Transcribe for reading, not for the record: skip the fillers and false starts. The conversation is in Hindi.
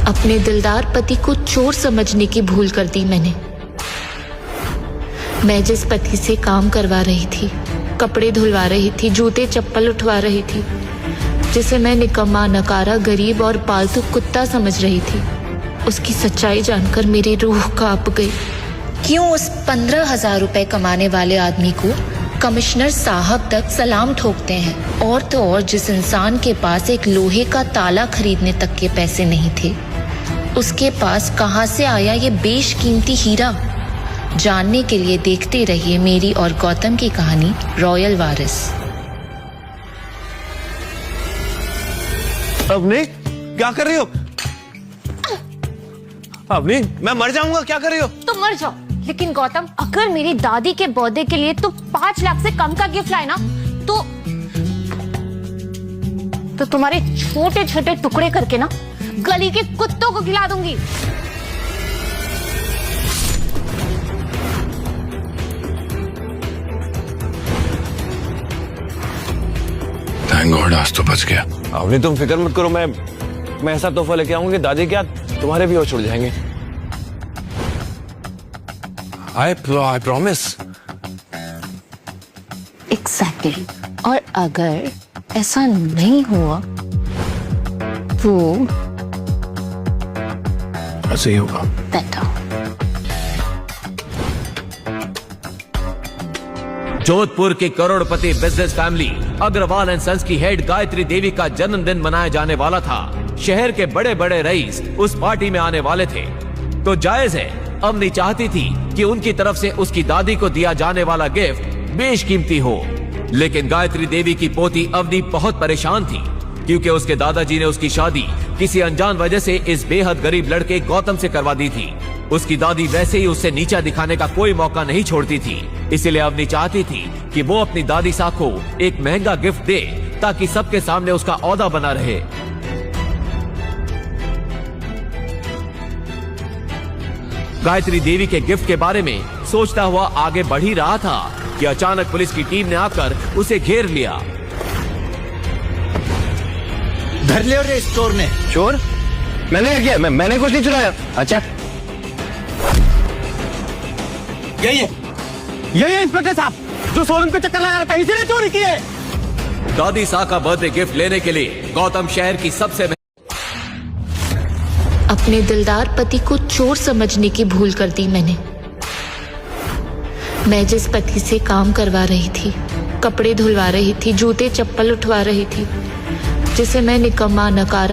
अपने दिलदार पति को चोर समझने की भूल कर दी मैंने। मैं जिस पति से काम करवा रही थी, कपड़े धुलवा रही थी, जूते चप्पल उठवा रही थी, जिसे मैं निकम्मा, नकारा, गरीब और पालतू कुत्ता समझ रही थी, उसकी सच्चाई जानकर मेरी रूह कांप गई। क्यों उस 15,000 रुपए कमाने वाले आदमी को कमिश्नर साहब तक सलाम ठोकते हैं? और तो और जिस इंसान के पास एक लोहे का ताला खरीदने तक के पैसे नहीं थे, उसके पास कहां से आया ये बेशकीमती हीरा? जानने के लिए देखते रहिए मेरी और गौतम की कहानी रॉयल वारिस। अवनी, क्या कर रही हो? अवनी, मैं मर जाऊंगा, क्या कर रही हो? तो मर जाओ, लेकिन गौतम, अगर मेरी दादी के बर्थडे के लिए तो 5 लाख से कम का गिफ्ट लाए ना, तो तुम्हारे छोटे छोटे टुकड़े करके ना गली के कुत्तों को खिला दूंगी। थैंक गॉड, आज तो बच गया। अवनी, तुम फिक्र मत करो, मैं ऐसा तोहफा लेके आऊंगी, दादी क्या तुम्हारे भी और छुड़ जाएंगे। I promise. Exactly. और अगर ऐसा नहीं हुआ तो ऐसे ही होगा। बेटा। जोधपुर की करोड़पति business family Agarwal and sons की हेड गायत्री देवी का जन्मदिन मनाया जाने वाला था। शहर के बड़े बड़े रईस उस पार्टी में आने वाले थे, तो जायज है अवनी चाहती थी कि उनकी तरफ से उसकी दादी को दिया जाने वाला गिफ्ट बेशकीमती हो। लेकिन गायत्री देवी की पोती अवनी बहुत परेशान थी, क्योंकि उसके दादाजी ने उसकी शादी किसी अनजान वजह से इस बेहद गरीब लड़के गौतम से करवा दी थी। उसकी दादी वैसे ही उससे नीचा दिखाने का कोई मौका नहीं छोड़ती थी, इसलिए अवनी चाहती थी कि वो अपनी दादी सा को एक महंगा गिफ्ट दे, ताकि सबके सामने उसका औहदा बना रहे। गायत्री देवी के गिफ्ट के बारे में सोचता हुआ आगे बढ़ ही रहा था कि अचानक पुलिस की टीम ने आकर उसे घेर लिया। धर लिया रे चोर ने। चोर? मैंने क्या किया? मैंने कुछ नहीं चुराया। अच्छा, यही है इंस्पेक्टर साहब जो शोरूम के चक्कर लगा रहा था, इसी ने चोरी की है। दादी सा का बर्थडे गिफ्ट लेने के लिए गौतम शहर की सबसे अपने दिलदार पति को चोर समझने की भूल कर दी मैंने। मैं जिस पति से काम करवा रही थी, कपड़े धुलवा रही थी, जूते चप्पल उठवा रही थी, जिसे मैं निकम्मा, नकारा